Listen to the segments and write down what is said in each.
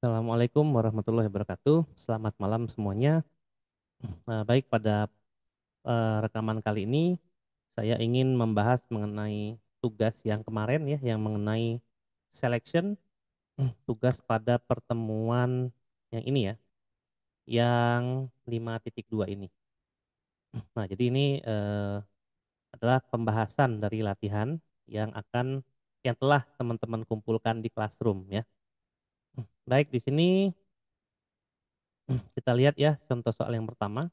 Assalamualaikum warahmatullahi wabarakatuh. Selamat malam semuanya. Baik, pada rekaman kali ini saya ingin membahas mengenai tugas yang kemarin ya, yang mengenai selection tugas pada pertemuan yang ini ya, yang 5.2 ini. Nah, jadi ini adalah pembahasan dari latihan yang telah teman-teman kumpulkan di classroom ya. Baik, di sini kita lihat ya contoh soal yang pertama.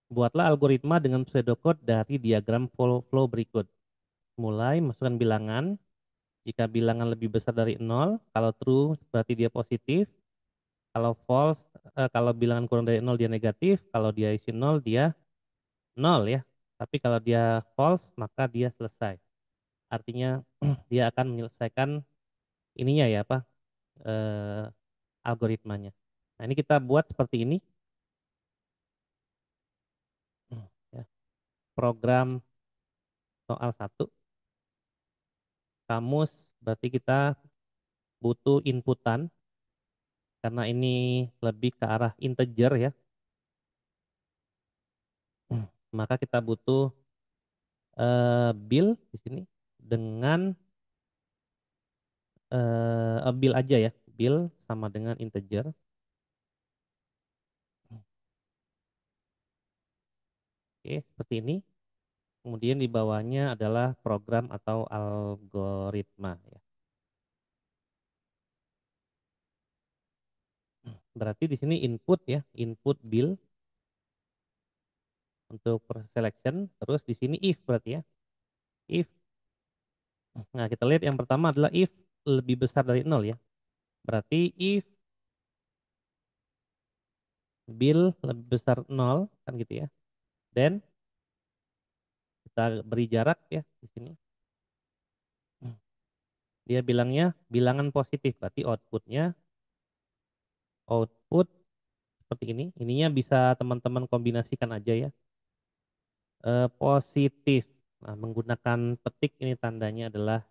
Buatlah algoritma dengan pseudocode dari diagram flow berikut. Mulai masukkan bilangan. Jika bilangan lebih besar dari 0, kalau true berarti dia positif. Kalau false, kalau bilangan kurang dari 0 dia negatif. Kalau dia isi 0 dia 0 ya. Tapi kalau dia false maka dia selesai. Artinya dia akan menyelesaikan ininya ya apa eh, algoritmanya. Nah ini kita buat seperti ini. Ya. Program soal satu. Kamus berarti kita butuh inputan karena ini lebih ke arah integer ya. Maka kita butuh bill di sini dengan bill aja ya. Bill sama dengan integer. Oke, seperti ini. Kemudian di bawahnya adalah program atau algoritma ya. Berarti di sini input ya, input bill untuk proses selection, terus di sini if berarti ya. If. Nah, kita lihat yang pertama adalah if lebih besar dari 0 ya. Berarti if bill lebih besar 0 kan gitu ya. Dan kita beri jarak ya di sini. Dia bilangnya bilangan positif, berarti output seperti ini. Ininya bisa teman-teman kombinasikan aja ya. Positif. Nah, menggunakan petik ini tandanya adalah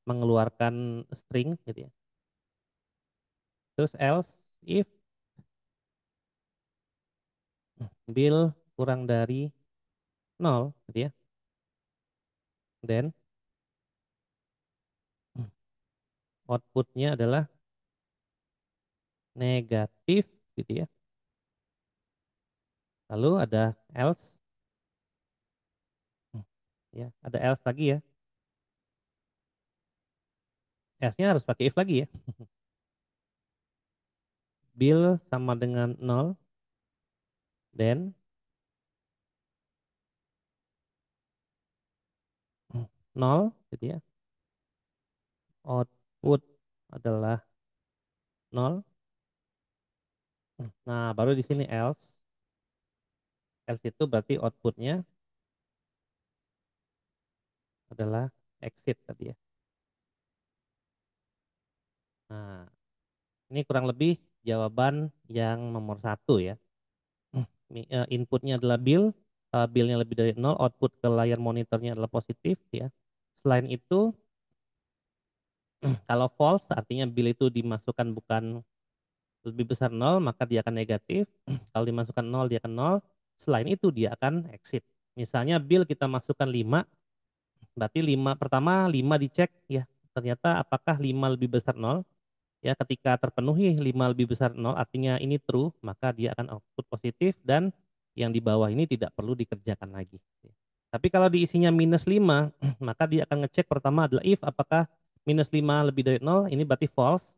mengeluarkan string gitu ya. Terus else if bill kurang dari 0 gitu ya. Then outputnya adalah negatif gitu ya. Lalu ada else ya, ada else lagi ya. Else-nya harus pakai if lagi ya. Bill sama dengan 0, then 0 gitu ya. Output adalah 0. Nah, baru di sini else. Else itu berarti outputnya adalah exit tadi ya. Nah, ini kurang lebih jawaban yang nomor satu ya. Inputnya adalah bill. Billnya lebih dari 0, output ke layar monitornya adalah positif ya. Selain itu, kalau false artinya bill itu dimasukkan bukan lebih besar 0 maka dia akan negatif. Kalau dimasukkan 0 dia akan 0. Selain itu dia akan exit. Misalnya bill kita masukkan 5, berarti 5 pertama 5 dicek ya. Ternyata apakah 5 lebih besar 0? Ya, ketika terpenuhi 5 lebih besar 0 artinya ini true, maka dia akan output positif dan yang di bawah ini tidak perlu dikerjakan lagi. Tapi kalau diisinya minus 5, maka dia akan ngecek pertama adalah if apakah minus 5 lebih dari 0, ini berarti false.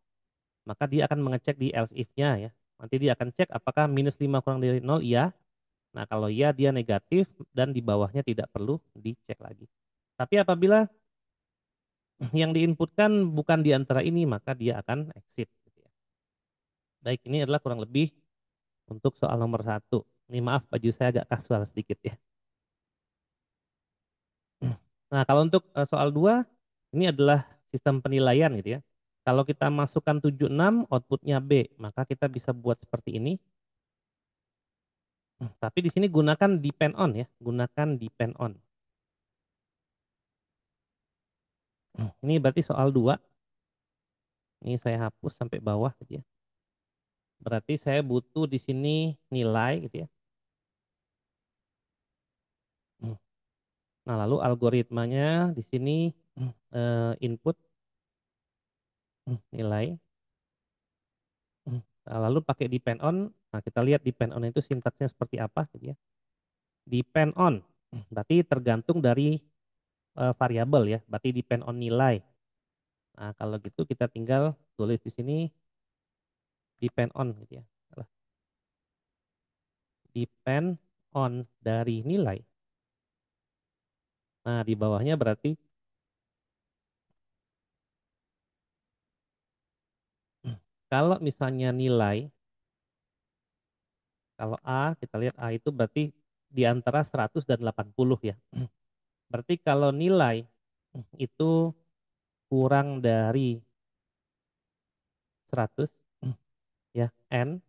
Maka dia akan mengecek di else if-nya ya. Nanti dia akan cek apakah minus 5 kurang dari 0, iya. Nah, kalau iya dia negatif dan di bawahnya tidak perlu dicek lagi. Tapi apabila yang diinputkan bukan di antara ini, maka dia akan exit. Gitu ya. Baik, ini adalah kurang lebih untuk soal nomor satu. Ini maaf, baju saya agak kasual sedikit ya. Nah, kalau untuk soal 2, ini adalah sistem penilaian gitu ya. Kalau kita masukkan 76, outputnya B, maka kita bisa buat seperti ini. Tapi di sini gunakan depend on ya, gunakan depend on. Ini berarti soal 2. Ini saya hapus sampai bawah gitu ya. Berarti saya butuh di sini nilai gitu ya. Nah, lalu algoritmanya di sini input nilai. Nah, lalu pakai depend on. Nah, kita lihat depend on itu sintaksnya seperti apa gitu ya. Depend on berarti tergantung dari variabel ya. Berarti depend on nilai. Nah, kalau gitu kita tinggal tulis di sini depend on gitu ya. Depend on dari nilai. Nah, di bawahnya berarti kalau misalnya nilai, kalau A, kita lihat A itu berarti di antara 100 dan 80 ya. Berarti kalau nilai itu kurang dari 100 ya, N,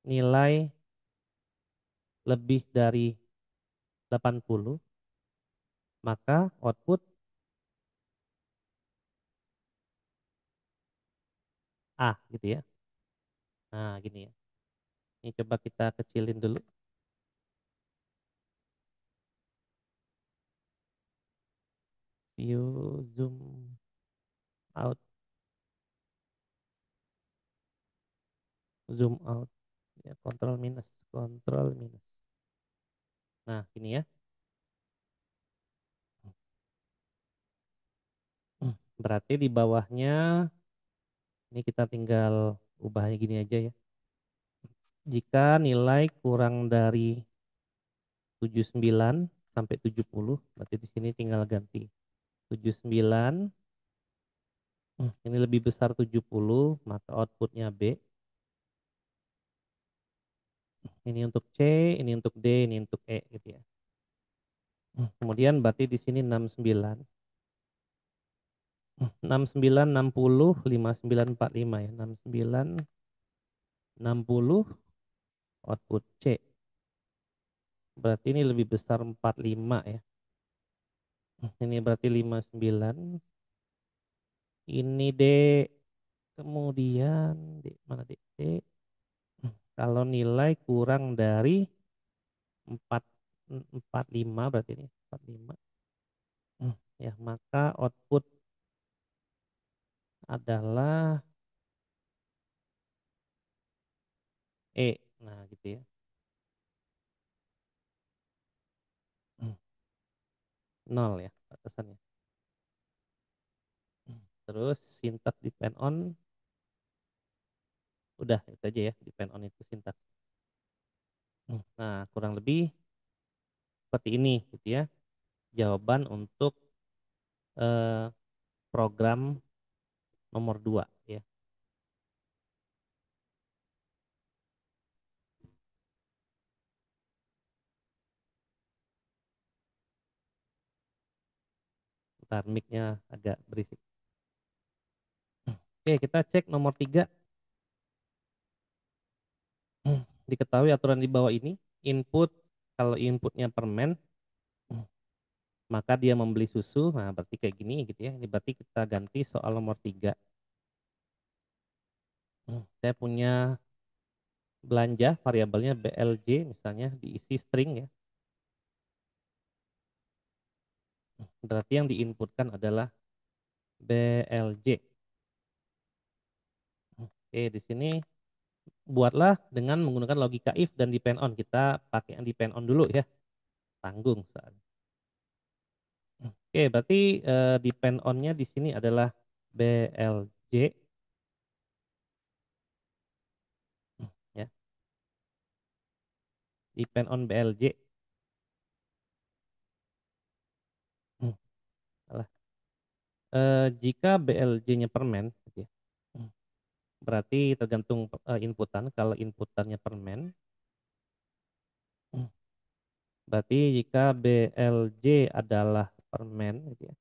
nilai lebih dari 80, maka output A gitu ya. Nah, gini ya. Ini coba kita kecilin dulu. View zoom out, zoom out ya, kontrol minus. Nah, gini ya. Berarti di bawahnya ini kita tinggal ubahnya gini aja ya. Jika nilai kurang dari 79 sampai 70, berarti di sini tinggal ganti 79, ini lebih besar 70, maka outputnya B. Ini untuk C, ini untuk D, ini untuk E gitu ya. Kemudian berarti di sini 69. 69, 60, 59, 45 ya. 69, 60 output C. Berarti ini lebih besar 45 ya. Ini berarti 59. Ini D. Kemudian D mana D? D. Kalau nilai kurang dari 4 45 berarti ini 45. Ya, maka output adalah E. Nah, gitu ya. Nol ya batasannya. Terus syntax depend on, udah itu aja ya, depend on itu syntax. Nah, kurang lebih seperti ini gitu ya. Jawaban untuk eh, program nomor 2 ya. Ntar mic-nya agak berisik. Oke, kita cek nomor 3. Diketahui aturan di bawah ini. Input, kalau inputnya permen, maka dia membeli susu. Nah, berarti kayak gini gitu ya. Ini berarti kita ganti soal nomor 3. Saya punya belanja variabelnya BLJ misalnya diisi string ya. Berarti yang diinputkan adalah BLJ. Oke, di sini buatlah dengan menggunakan logika if dan depend on. Kita pakai yang depend on dulu ya. Tanggung soalnya. Oke, berarti depend on-nya di sini adalah BLJ ya. Depend on BLJ. Salah. Jika BLJ-nya permen gitu ya. Berarti tergantung inputan. Kalau inputannya permen, berarti jika BLJ adalah permen gitu ya.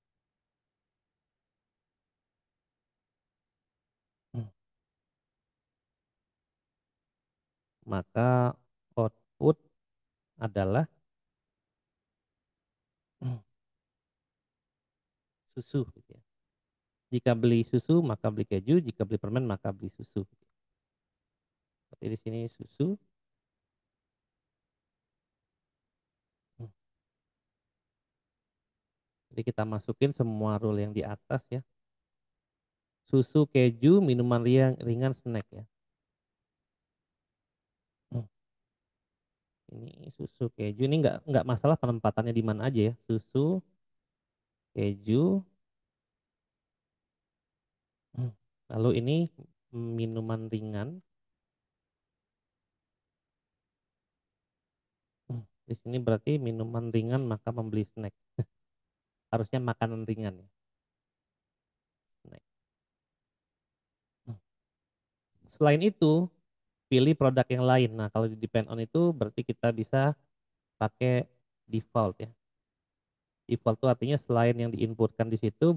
Maka output adalah susu gitu ya. Jika beli susu maka beli keju, jika beli permen maka beli susu. Berarti di sini susu. Jadi kita masukin semua rule yang di atas ya. Susu, keju, minuman ringan, snack ya. Ini susu, keju. Ini nggak masalah penempatannya di mana aja ya. Susu, keju. Lalu ini minuman ringan. Di sini berarti minuman ringan maka membeli snack. Harusnya makanan ringan ya. Snack. Selain itu, pilih produk yang lain. Nah, kalau di depend on itu berarti kita bisa pakai default ya. Default itu artinya selain yang diinputkan di situ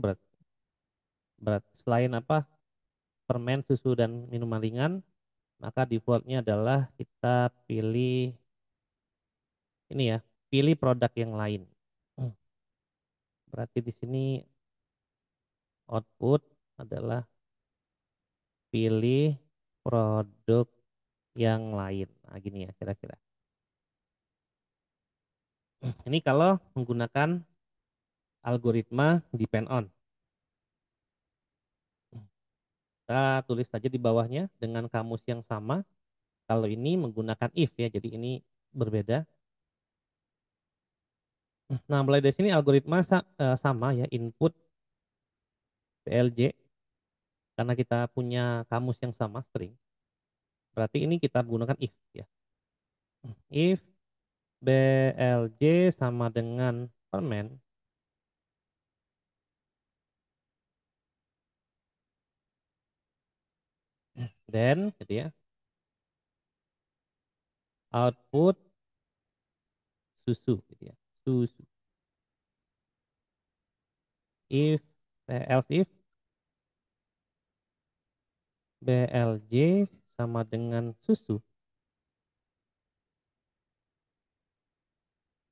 selain apa permen, susu dan minuman ringan, maka defaultnya adalah kita pilih ini ya, pilih produk yang lain. Berarti di sini output adalah pilih produk yang lain. Nah, gini ya kira-kira. Ini kalau menggunakan algoritma depend on. Kita tulis saja di bawahnya dengan kamus yang sama. Kalau ini menggunakan if ya, jadi ini berbeda. Nah, mulai dari sini algoritma sama ya, input PLJ karena kita punya kamus yang sama string. Berarti ini kita gunakan if ya. If BLJ sama dengan permen, then gitu ya. Output susu gitu ya. Susu. If else if BLJ sama dengan susu,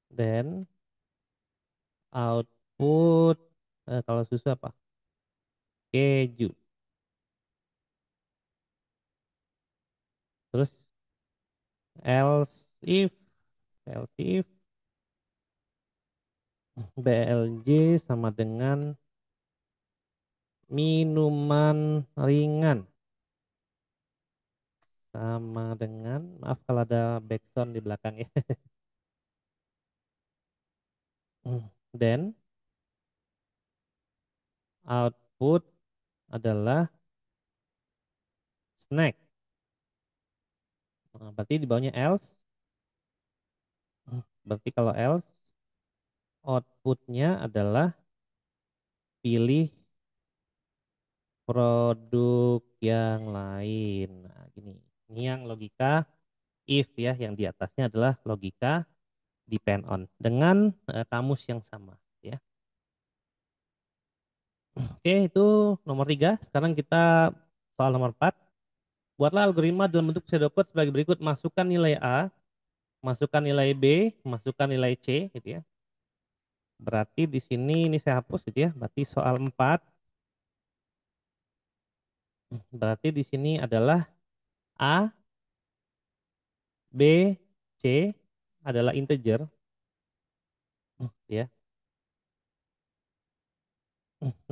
then output kalau susu apa? Keju. Terus else if BLJ sama dengan minuman ringan sama dengan maaf kalau ada backsound di belakang ya. Then output adalah snack. Nah, berarti di bawahnya else. Berarti kalau else outputnya adalah pilih produk yang lain. Nah, gini. Ini yang logika if ya, yang di atasnya adalah logika depend on dengan kamus yang sama ya. Oke, itu nomor 3. Sekarang kita soal nomor 4. Buatlah algoritma dalam bentuk pseudocode sebagai berikut. Masukkan nilai A, masukkan nilai B, masukkan nilai C gitu ya. Berarti di sini ini saya hapus gitu ya. Berarti soal 4. Berarti di sini adalah A, B, C adalah integer ya.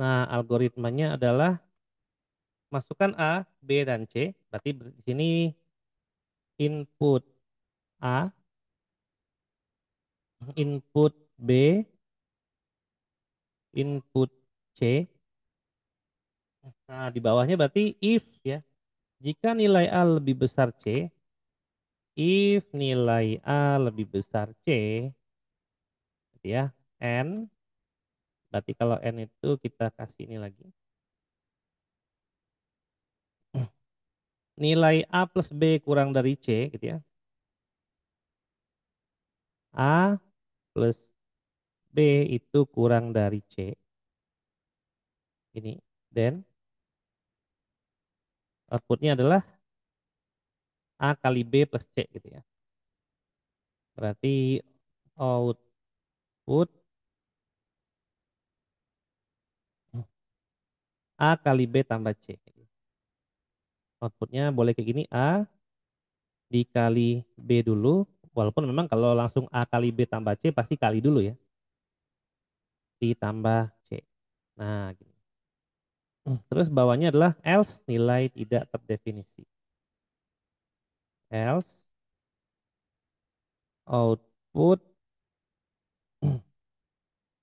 Nah, algoritmanya adalah masukkan A, B dan C. Berarti di sini input A, input B, input C. Nah, di bawahnya berarti if ya. Jika nilai A lebih besar C, if nilai A lebih besar C, gitu ya, N, berarti kalau N itu kita kasih ini lagi. Nilai A plus B kurang dari C, gitu ya. A plus B itu kurang dari C. Ini, then outputnya adalah A kali B plus C, gitu ya. Berarti output A kali B tambah C. Outputnya boleh kayak gini, A dikali B dulu, walaupun memang kalau langsung A kali B tambah C pasti kali dulu ya, ditambah C. Nah, gini. Terus bawahnya adalah else nilai tidak terdefinisi. Else output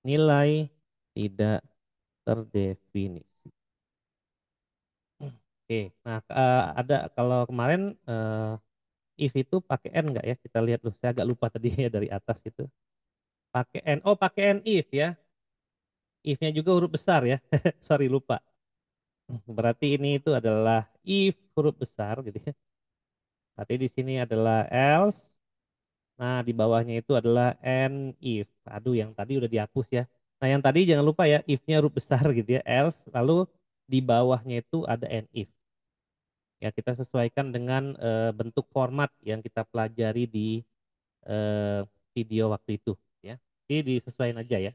nilai tidak terdefinisi. Oke, nah ada kalau kemarin if itu pakai n enggak ya? Kita lihat dulu. Saya agak lupa tadi ya dari atas itu. Pakai n. Oh, pakai n if ya. If-nya juga huruf besar ya. Sorry lupa. Berarti ini itu adalah if huruf besar gitu ya. Berarti di sini adalah else. Nah, di bawahnya itu adalah and if. Aduh, yang tadi udah dihapus ya. Nah, yang tadi jangan lupa ya, if-nya huruf besar gitu ya, else. Lalu di bawahnya itu ada and if. Ya, kita sesuaikan dengan bentuk format yang kita pelajari di eh, video waktu itu. Ya, jadi disesuaikan aja ya.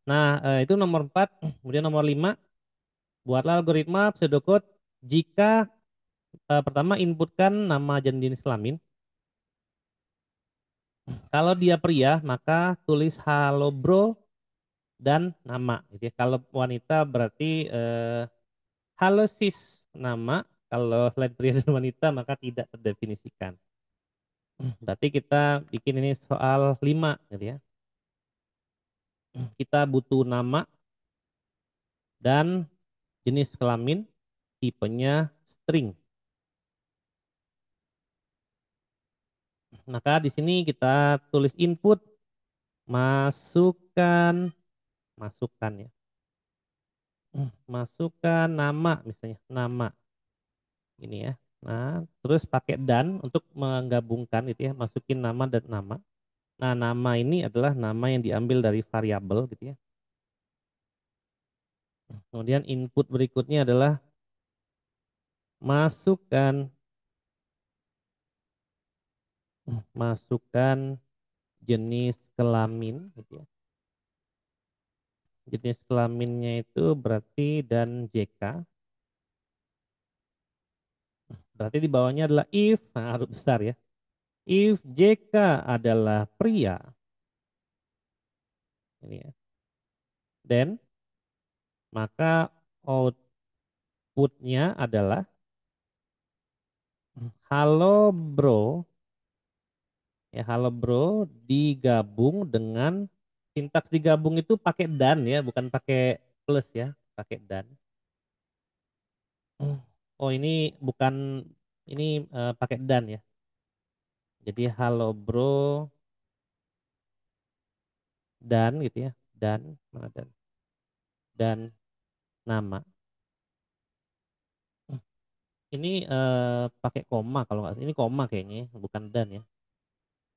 Nah, itu nomor 4. Kemudian nomor 5, buatlah algoritma pseudocode jika pertama inputkan nama dan jenis kelamin. Kalau dia pria, maka tulis halo bro dan nama gitu ya. Kalau wanita berarti halo sis nama. Kalau selain pria dan wanita maka tidak terdefinisikan. Berarti kita bikin ini soal 5 gitu ya. Kita butuh nama dan jenis kelamin, tipenya string. Maka di sini kita tulis input, masukkan, masukkan ya. Masukkan nama misalnya, nama. Ini ya. Nah, terus pakai dan untuk menggabungkan itu ya, masukin nama dan nama. Nah, nama ini adalah nama yang diambil dari variabel gitu ya. Kemudian input berikutnya adalah masukkan masukkan jenis kelamin gitu ya. Jenis kelaminnya itu berarti dan JK. Berarti di bawahnya adalah if, nah huruf besar ya. If JK adalah pria, ini ya. Then maka outputnya adalah halo bro, ya halo bro digabung dengan sintaks digabung itu pakai dan ya, bukan pakai plus ya, pakai dan. Oh ini bukan ini pakai dan ya. Jadi halo bro dan gitu ya, dan mana dan nama. Ini pakai koma kalau nggak salah. Ini koma kayaknya ya, bukan dan ya.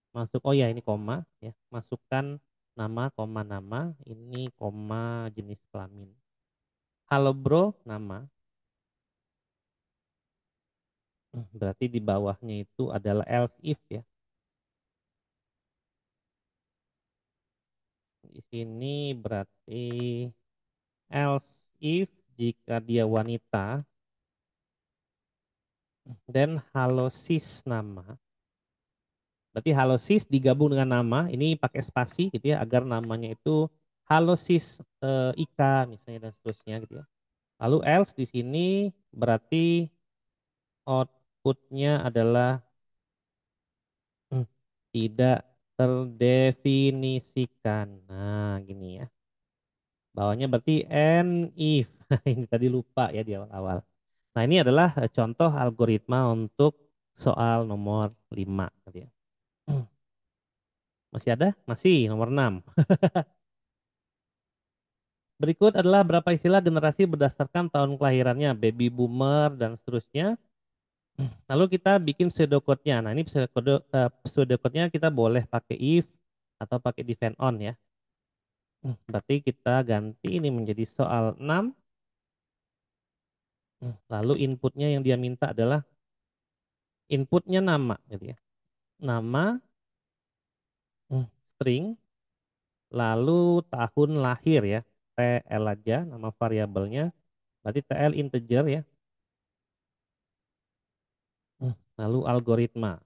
Masuk oh ya ini koma ya. Masukkan nama koma nama, ini koma jenis kelamin. Halo bro, nama. Berarti di bawahnya itu adalah else if ya. Di sini berarti else if jika dia wanita dan halo sis nama. Berarti halo sis digabung dengan nama, ini pakai spasi gitu ya agar namanya itu halo sis Ika misalnya dan seterusnya gitu ya. Lalu else di sini berarti outputnya adalah hmm, tidak terdefinisikan. Nah, gini ya. Bawahnya berarti and if. Ini tadi lupa ya di awal-awal. Nah, ini adalah contoh algoritma untuk soal nomor 5 tadi ya. Masih ada? Masih nomor 6. Berikut adalah berapa istilah generasi berdasarkan tahun kelahirannya, baby boomer dan seterusnya. Lalu kita bikin pseudocode-nya. Nah, ini pseudocode-nya kita boleh pakai if atau pakai depend on ya. Berarti kita ganti ini menjadi soal 6. Lalu inputnya yang dia minta adalah inputnya nama gitu ya. Nama, string, lalu tahun lahir ya. TL aja nama variabelnya. Berarti TL integer ya. lalu algoritma.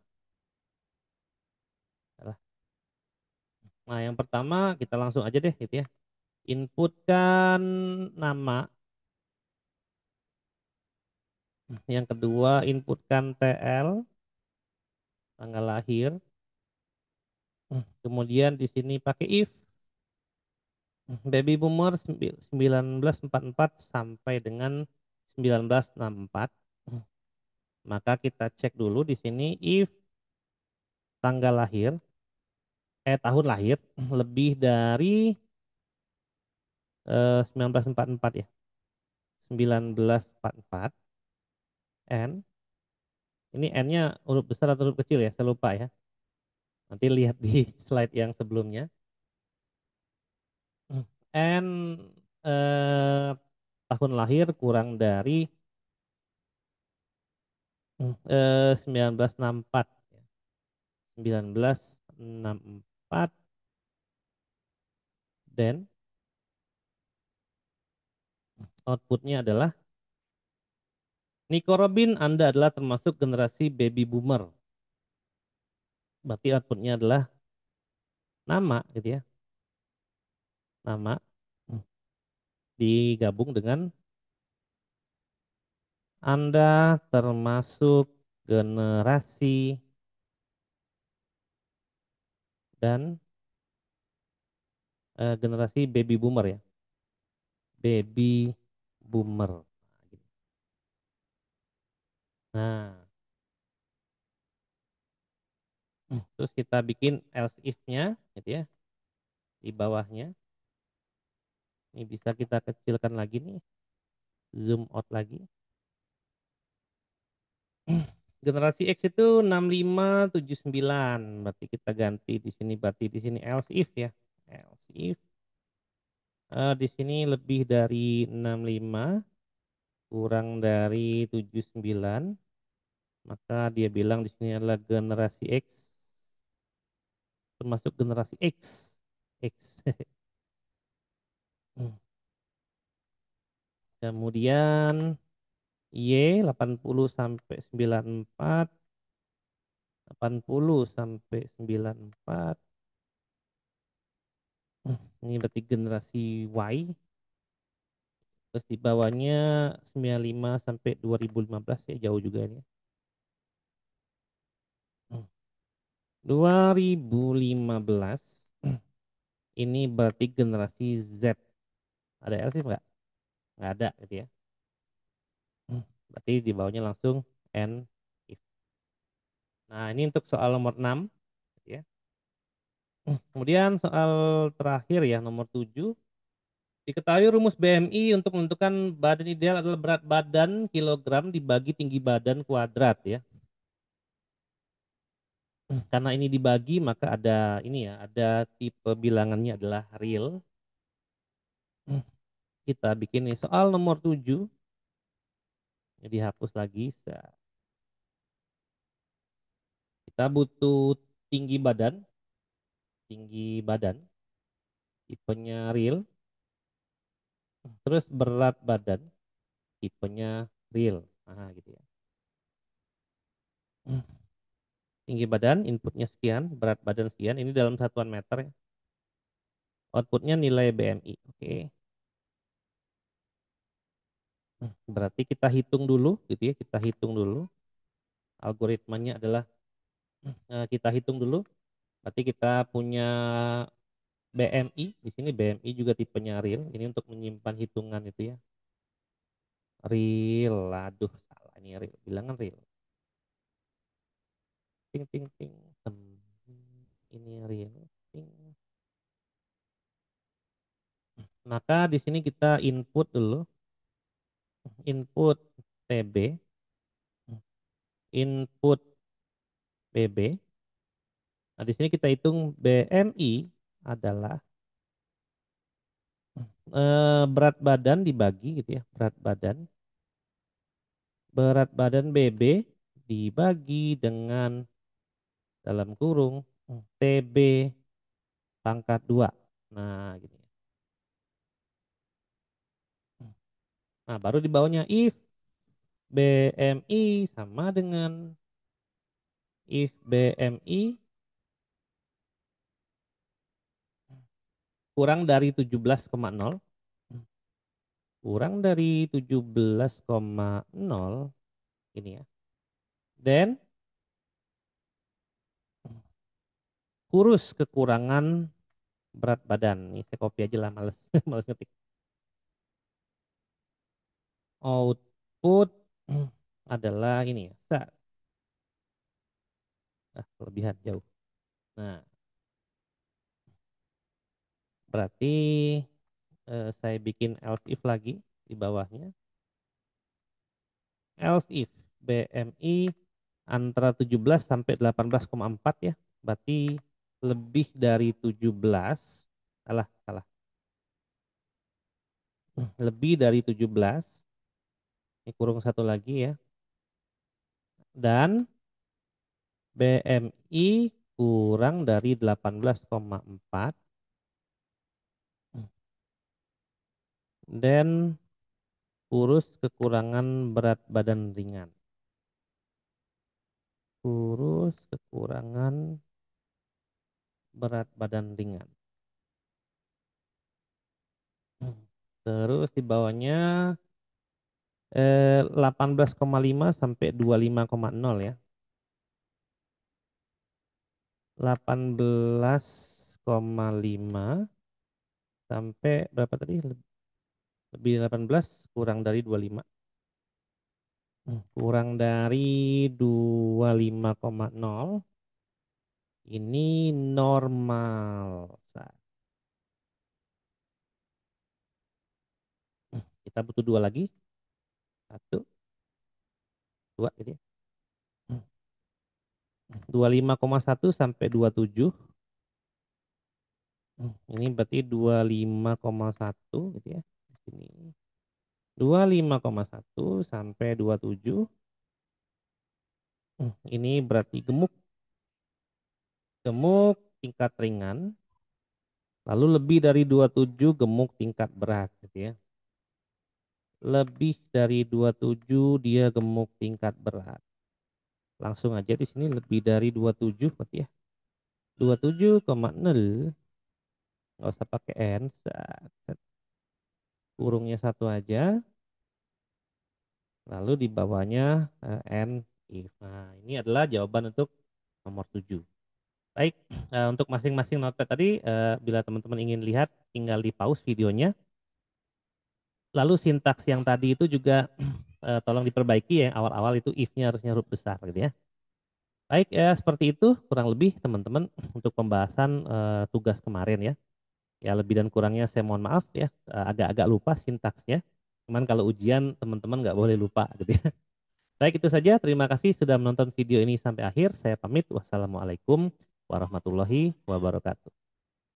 Nah, yang pertama kita langsung aja deh gitu ya. Inputkan nama. Yang kedua inputkan TL, tanggal lahir. Kemudian di sini pakai if baby boomer 1944 sampai dengan 1964. Maka kita cek dulu di sini if tanggal lahir tahun lahir lebih dari 1944 ya. 1944 N. Ini N-nya huruf besar atau huruf kecil ya? Saya lupa ya. Nanti lihat di slide yang sebelumnya. N eh, tahun lahir kurang dari 1964. 1964 dan outputnya adalah Nico Robin, Anda adalah termasuk generasi baby boomer. Berarti outputnya adalah nama gitu ya. Nama digabung dengan Anda termasuk generasi dan generasi baby boomer ya. Baby boomer. Nah, terus kita bikin else if-nya gitu ya di bawahnya. Ini bisa kita kecilkan lagi nih, zoom out lagi. Generasi X itu 6579, berarti kita ganti di sini, berarti di sini else if ya. Else if di sini lebih dari 65 kurang dari 79, maka dia bilang di sini adalah generasi X, termasuk generasi X. X. Kemudian Y 80 sampai 94, 80 sampai 94. Ini berarti generasi Y. Terus di bawahnya 95 sampai 2015 ya, jauh juga ini. 2015 ini berarti generasi Z. Ada L sih enggak? Enggak ada gitu ya. Berarti di bawahnya langsung N if. Nah, ini untuk soal nomor 6 gitu ya. Kemudian soal terakhir ya, nomor 7. Diketahui rumus BMI untuk menentukan badan ideal adalah berat badan kilogram dibagi tinggi badan kuadrat ya. Karena ini dibagi maka ada ini ya, ada tipe bilangannya adalah real. Kita bikin nih soal nomor 7. Jadi hapus lagi. Kita butuh tinggi badan, tipenya real. Terus berat badan, tipenya real. Nah, gitu ya. Tinggi badan, inputnya sekian, berat badan sekian. Ini dalam satuan meter ya. Outputnya nilai BMI. Oke. Berarti kita hitung dulu, gitu ya. Kita hitung dulu. Algoritmanya adalah kita hitung dulu. Berarti kita punya BMI. Di sini BMI juga tipenya real. Ini untuk menyimpan hitungan itu ya. Real, aduh salah ini real. Bilangan real. Ting ting ting. Ini real. Ting. Maka di sini kita input dulu. Input TB, input BB. Nah, di sini kita hitung BMI adalah berat badan dibagi gitu ya, berat badan BB dibagi dengan dalam kurung TB pangkat 2. Nah, gitu ya. Nah, baru di bawahnya if BMI sama dengan if BMI kurang dari 17,0, kurang dari 17,0 ini ya. Then kurus kekurangan berat badan. Nih saya copy aja lah, males males ngetik. Output adalah ini ya. Kelebihan jauh. Nah, berarti saya bikin else if lagi di bawahnya. Else if BMI antara 17 sampai 18,4 ya. Berarti lebih dari 17. Salah, salah. Lebih dari 17. Ini kurung satu lagi ya. Dan BMI kurang dari 18,4. Dan kurus kekurangan berat badan ringan. Kurus kekurangan berat badan ringan. Terus di bawahnya 18,5 sampai 25,0 ya. 18,5 sampai berapa tadi? Lebih 18 kurang dari 25. Kurang dari 25,0 ini normal. Kita butuh dua lagi. Satu, dua gitu ya. 25,1 sampai 27. Ini berarti 25,1 gitu ya. Di sini. 25,1 sampai 27. Ini berarti gemuk. Gemuk tingkat ringan. Lalu lebih dari 27 gemuk tingkat berat gitu ya. Lebih dari 27 dia gemuk tingkat berat. Langsung aja di sini lebih dari 27 berarti ya. 27,0 nggak usah pakai n, kurungnya satu aja, lalu di bawahnya n if. Nah, ini adalah jawaban untuk nomor 7. Baik, untuk masing-masing notepad tadi, bila teman-teman ingin lihat, tinggal di pause videonya. Lalu sintaks yang tadi itu juga tolong diperbaiki ya, awal-awal itu if-nya harusnya huruf besar gitu ya. Baik, ya seperti itu kurang lebih teman-teman untuk pembahasan tugas kemarin ya. Ya lebih dan kurangnya saya mohon maaf ya, agak-agak lupa sintaksnya. Cuman kalau ujian teman-teman nggak boleh lupa gitu ya. Baik itu saja, terima kasih sudah menonton video ini sampai akhir. Saya pamit, wassalamualaikum warahmatullahi wabarakatuh.